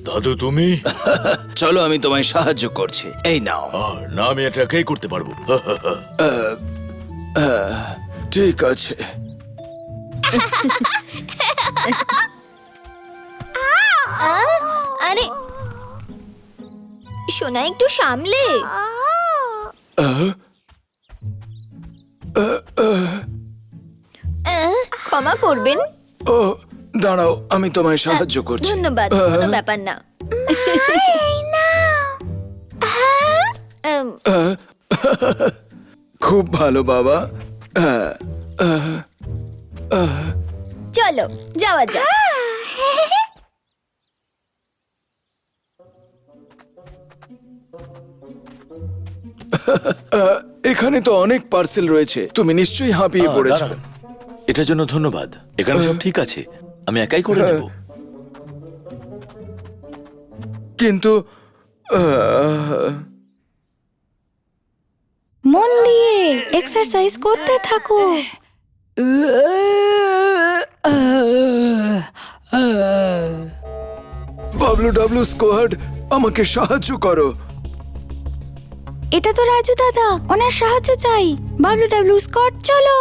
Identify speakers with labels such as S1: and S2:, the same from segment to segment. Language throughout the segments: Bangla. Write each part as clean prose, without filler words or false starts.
S1: দাদু তুমি?
S2: চলো আমি তোমায় সাহায্য করছি, এই নাও।
S1: না, আমি এটা একাই করতে পারবো।
S2: ঠিক আছে।
S3: আরে সোনা, একটু সামলে। ক্ষমা করবেন।
S2: ও দাঁড়াও, আমি তোমায় সাহায্য করছি।
S3: ধন্যবাদ, কোনো ব্যাপার না।
S2: খুব ভালো বাবা।
S3: চলো যাওয়া যাক।
S2: এখানে তো অনেক পার্সেল রয়েছে, তুমি নিশ্চয়ই হাঁপিয়ে পড়েছো।
S1: দাঁড়ান। এটার জন্য ধন্যবাদ। এখানে সব ঠিক আছে, আমি একাই করে নেব।
S2: কিন্তু
S4: মন দিয়ে এক্সারসাইজ করতে থাকো।
S2: বাবলু ডাবলু স্কোয়াড, আমাকে সাহায্য করো।
S4: এটা তো রাজু দাদা, ওনার সাহায্য চাই। বাবলু ডাবলু স্কট, চলো।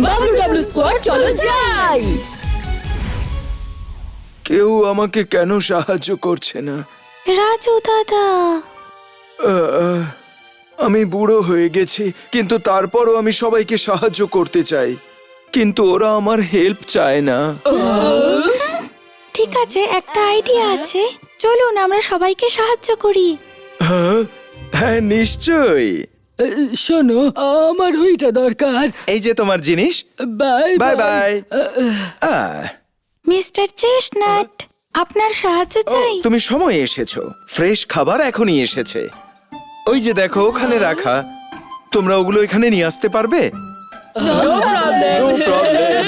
S5: বাবলু ডাবলু স্কোয়াড, চলো যাই।
S2: কেউ আমাকে কেন সাহায্য করছে না?
S4: রাজু দাদা,
S2: আমি বুড়ো হয়ে গেছি, কিন্তু তারপরও আমি সবাইকে সাহায্য করতে চাই, কিন্তু ওরা আমার হেল্প চায় না।
S4: ঠিক আছে, একটা আইডিয়া আছে, চলুন আমরা সবাইকে সাহায্য করি।
S2: হ্যাঁ নিশ্চয়ই।
S5: শোনো, আমার ওইটা দরকার।
S2: এই যে তোমার জিনিস।
S5: Bye
S2: bye bye.
S4: Mister chestnut, আপনার সাহায্য চাই।
S2: তুমি সময়ে এসেছো, ফ্রেশ খাবার এখনই এসেছে। ওই যে দেখো ওখানে রাখা, তোমরা ওগুলো এখানে নিয়ে আসতে পারবে? No problem.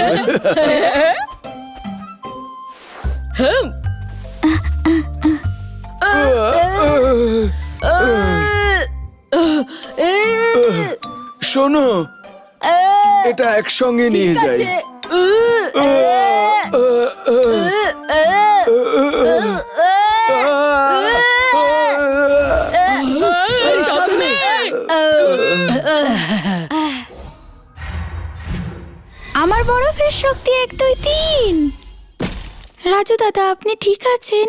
S2: শোনো, এটা একসঙ্গে নিয়ে যাই।
S4: আমার বরফের শক্তি 1 2 3। রাজু দাদা, আপনি ঠিক আছেন?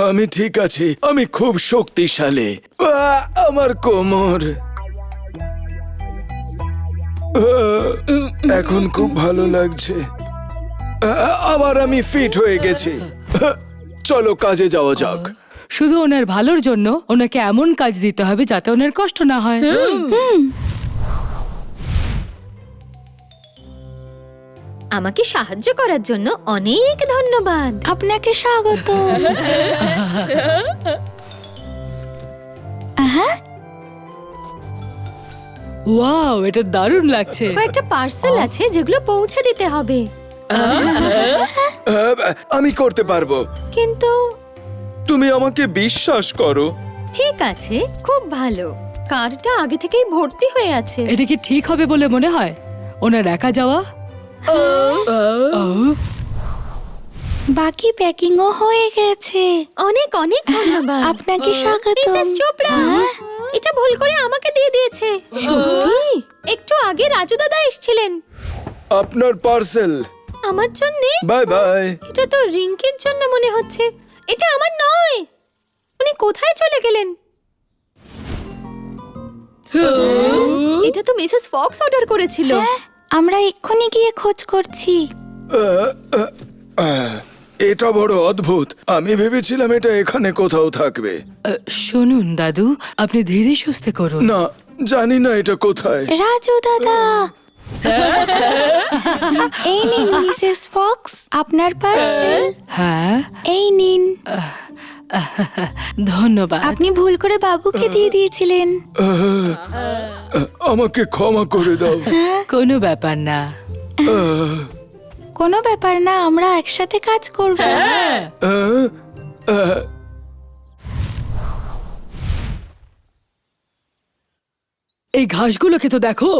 S2: আমি ঠিক আছি, আমি খুব শক্তিশালী। আমার কোমর এখন খুব ভালো লাগছে। আবার আমি ফিট হয়ে গেছি। চলো কাজে যাওয়া যাক।
S5: শুধু ওনার ভালোর জন্য ওনাকে এমন কাজ দিতে হবে যাতে ওনার কষ্ট না হয়।
S3: আমাকে সাহায্য করার জন্য অনেক ধন্যবাদ।
S4: আপনাকে স্বাগত।
S5: ওয়াও, এটা দারুণ লাগছে।
S3: কয়েকটা পার্সেল আছে যেগুলো পৌঁছে দিতে হবে।
S2: আমি করতে পারবো,
S3: কিন্তু
S2: তুমি আমাকে বিশ্বাস করো।
S3: ঠিক আছে, খুব ভালো। কারটা আগে থেকেই ভর্তি হয়ে আছে।
S5: এটা কি ঠিক হবে বলে মনে হয় ওনার একা যাওয়া?
S4: বাকি প্যাকিংও হয়ে গেছে।
S3: অনেক অনেক ধন্যবাদ।
S4: আপনাকে স্বাগত।
S3: মিসেস চোপড়া, এটা ভুল করে আমাকে দিয়ে দিয়েছে। সত্যি? একটু আগে রাজু দাদা এসেছিলেন।
S2: আপনার পার্সেল।
S3: আমার জন্য?
S2: Bye bye.
S3: এটা তো রিঙ্কির জন্য মনে হচ্ছে। এটা আমার নয়। উনি কোথায় চলে গেলেন? এটা তো মিসেস ফক্স অর্ডার করেছিল।
S4: আমরা এক্ষুনি গিয়ে খোঁজ করছি।
S2: এটা বড় অদ্ভুত, আমি ভেবেছিলাম এটা এখানে কোথাও থাকবে।
S5: শুনুন দাদু, আপনি ধীরে সুস্থে করুন।
S2: না, জানি না এটা কোথায়।
S4: রাজু দাদা, এই নিন মিসেস ফক্স, আপনার পার্সেল।
S5: হ্যাঁ,
S4: এই নিন।
S5: ধন্যবাদ।
S4: আপনি ভুল করে বাবুকে দিয়ে দিয়েছিলেন।
S2: আমাকে ক্ষমা করে দাও।
S5: কোনো ব্যাপার না।
S4: কোনো ব্যাপার না, আমরা একসাথে কাজ করব।
S5: এই ঘাসগুলোকে তো দেখো।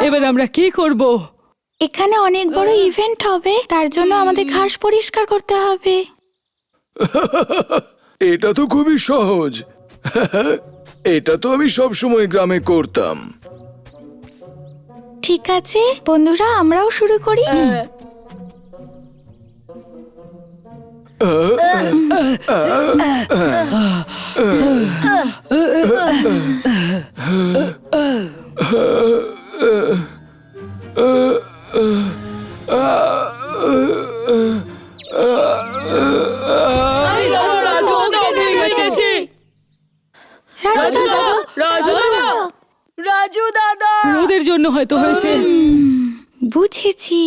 S5: এবার আমরা কি করব?
S4: এখানে অনেক বড় ইভেন্ট হবে, তার জন্য আমাদের ঘাস পরিষ্কার করতে হবে।
S2: এটা তো খুবই সহজ। এটা তো আমি সব সময় গ্রামে করতাম।
S4: ঠিক আছে বন্ধুরা, আমরাও শুরু করি।
S5: রাজু দাদা, রোদের জন্য হয়তো হয়েছে।
S4: বুঝেছি।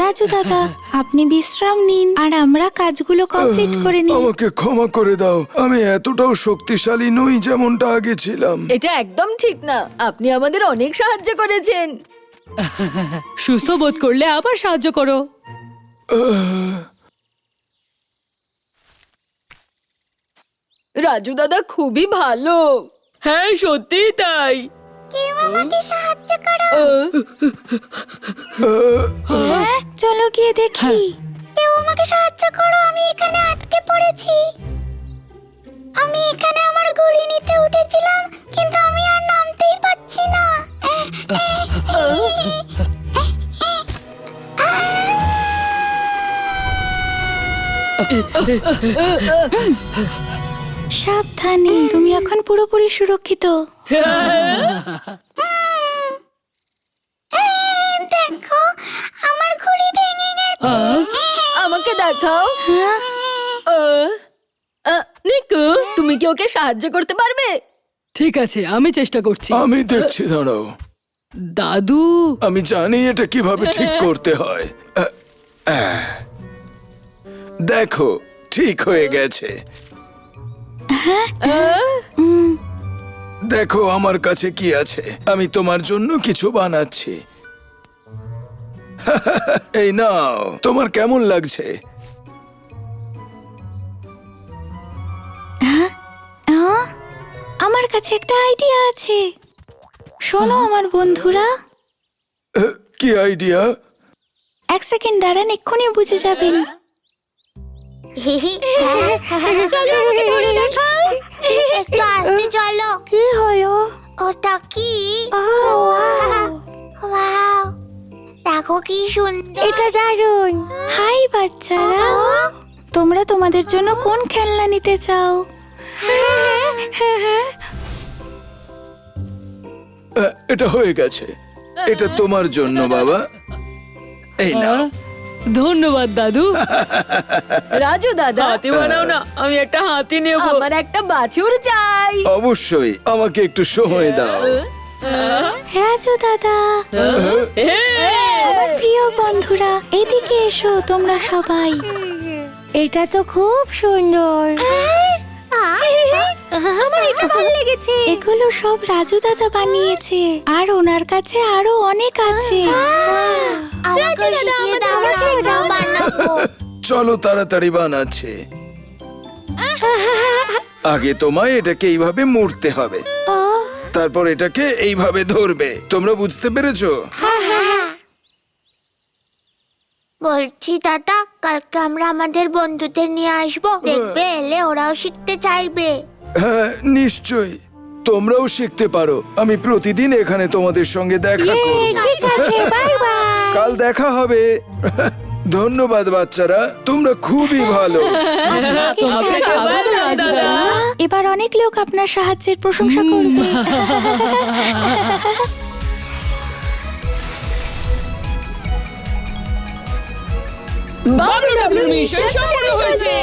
S4: রাজু দাদা, আপনি বিশ্রাম নিন আর আমরা কাজগুলো কমপ্লিট করে নিই।
S2: আমাকে ক্ষমা করে দাও, আমি এতটাও শক্তিশালী নই যেমনটা আগে ছিলাম।
S6: এটা একদম ঠিক না। আপনি আমাদের অনেক সাহায্য করেছেন।
S5: সুস্থ বোধ করলে আবার সাহায্য করো।
S6: রাজু দাদা খুবই ভালো।
S5: হ্যাঁ, সত্যি তাই।
S4: হ্যাঁ, চলো গিয়ে দেখি। কেউ আমাকে সাহায্য করো, আমি এখানে আটকে পড়েছি। আমি এখানে আমার ঘড়ি নিতে উঠেছিলাম, কিন্তু আমি আর নামতেই পাচ্ছি না। সাবধানে, তুমি এখন পুরোপুরি সুরক্ষিত। দেখো, আমার ঘড়ি ভেঙে গেছে।
S6: আমাকে দেখাও। নিকু, তুমি কি ওকে সাহায্য করতে পারবে?
S5: ঠিক আছে, আমি চেষ্টা করছি।
S2: আমি দেখছি, দাঁড়াও।
S5: দাদু,
S2: আমি জানি এটা কিভাবে ঠিক করতে হয়। দেখো, ঠিক হয়ে গেছে। দেখো আমার কাছে কি আছে, আমি তোমার জন্য কিছু বানাচ্ছি। এই নাও, তোমার কেমন লাগছে?
S4: আমার কাছে একটা আইডিয়া আছে। শোনো আমার বন্ধুরা,
S2: কি আইডিয়া?
S4: এক সেকেন্ড দাঁড়ান, এক্ষুনি বুঝে যাবেন।
S3: চলো আমাকে ধরে দেখাও।
S7: একটু আসতে চলো।
S4: কি হলো?
S7: ওটা কি? ওয়াও, দেখো কি সুন্দর।
S4: এটা দারুণ। হাই বাচ্চারা, তোমরা তোমাদের জন্য কোন খেলনা নিতে চাও?
S2: এটা হয়ে গেছে। এটা তোমার জন্য বাবা। এই নাও।
S5: ধন্যবাদ দাদু।
S6: রাজু দাদা,
S5: হাতি বানাও না, আমি একটা হাতি নেব।
S6: আমার একটা বাছুর চাই।
S2: অবশ্যই, আমাকে একটু সময় দাও।
S4: রাজু দাদা, আমার প্রিয় বন্ধুরা, এদিকে এসো তোমরা সবাই। এটা তো খুব সুন্দর।
S3: আমার এটা ভালো লেগেছে।
S4: এগুলো সব রাজু দাদা বানিয়েছে, আর ওনার কাছে আরো অনেক আছে।
S7: আমাকে শিখিয়ে দাও, আমরাও বানাবো।
S2: চলো তাড়াতাড়ি বানাচ্ছে। আগে তোমায় এটাকে এইভাবে মুড়তে হবে, তারপর এটাকে এইভাবে ধরবে। তোমরা বুঝতে পেরেছো?
S7: বলছি দাদা, কালকে আমরা আমাদের বন্ধুদের নিয়ে আসবো। দেখবে, এলে ওরাও শিখতে চাইবে।
S2: হ্যাঁ, নিশ্চয়ই। তোমরাও শিখতে পারো। আমি প্রতিদিন এখানে তোমাদের সঙ্গে দেখা করব।
S4: ঠিক আছে, বাই বাই।
S2: কাল দেখা হবে। ধন্যবাদ বাচ্চারা, তোমরা খুবই ভালো।
S4: এবার অনেক লোক আপনার সাহায্যের প্রশংসা করবে।
S5: WWE সম্পূর্ণ হয়েছে।